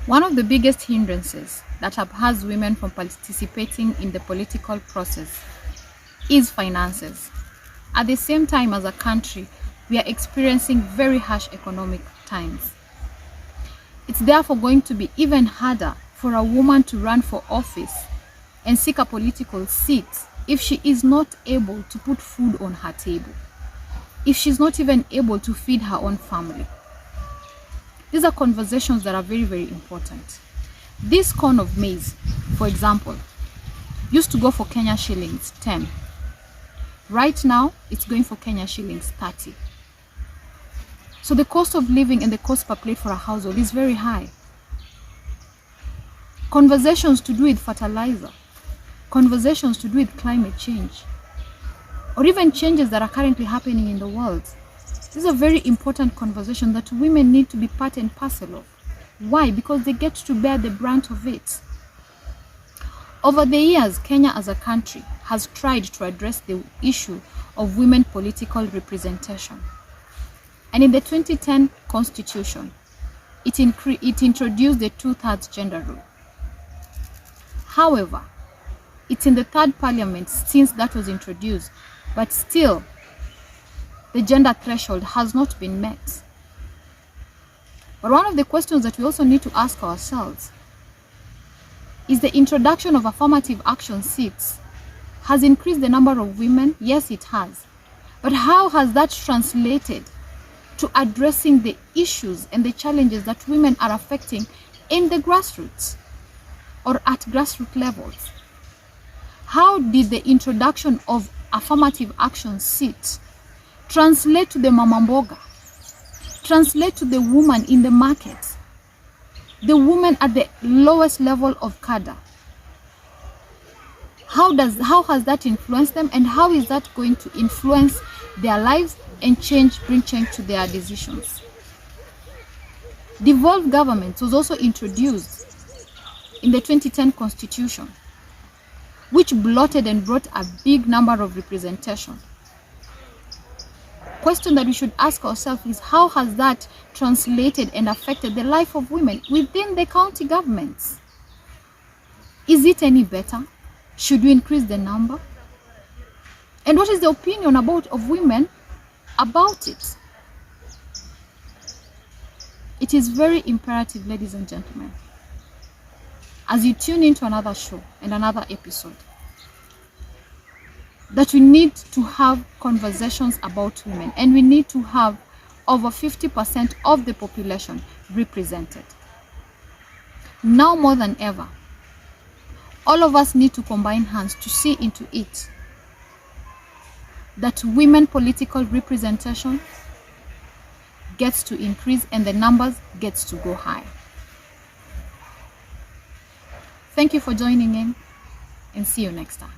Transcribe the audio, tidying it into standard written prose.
One of the biggest hindrances that abhors women from participating in the political process is finances. At the same time, as a country, we are experiencing very harsh economic times. It's therefore going to be even harder for a woman to run for office and seek a political seat if she is not able to put food on her table, if she's not even able to feed her own family. These are conversations that are very, very important. This corn of maize, for example, used to go for Kenya shillings 10. Right now, it's going for Kenya shillings 30. So the cost of living and the cost per plate for a household is very high. Conversations to do with fertilizer, conversations to do with climate change, or even changes that are currently happening in the world. This is a very important conversation that women need to be part and parcel of. Why? Because they get to bear the brunt of it. Over the years, Kenya as a country has tried to address the issue of women political representation. And in the 2010 Constitution, it introduced the 2/3 gender rule. However, it's in the third parliament since that was introduced, but still, the gender threshold has not been met. But one of the questions that we also need to ask ourselves is the introduction of affirmative action seats has increased the number of women. Yes, it has. But how has that translated to addressing the issues and the challenges that women are affecting in the grassroots or at grassroots levels? How did the introduction of affirmative action seats translate to the mama mboga, translate to the woman in the market, the woman at the lowest level of cadre? How has that influenced them, and how is that going to influence their lives and bring change to their decisions? Devolved government was also introduced in the 2010 Constitution, which blotted and brought a big number of representation. Question that we should ask ourselves is, how has that translated and affected the life of women within the county governments? Is it any better? Should we increase the number? And what is the opinion of women about it? It is very imperative, ladies and gentlemen, as you tune into another show and another episode, that we need to have conversations about women, and we need to have over 50% of the population represented. Now more than ever, all of us need to combine hands to see into it that women political representation gets to increase and the numbers gets to go high. Thank you for joining in, and see you next time.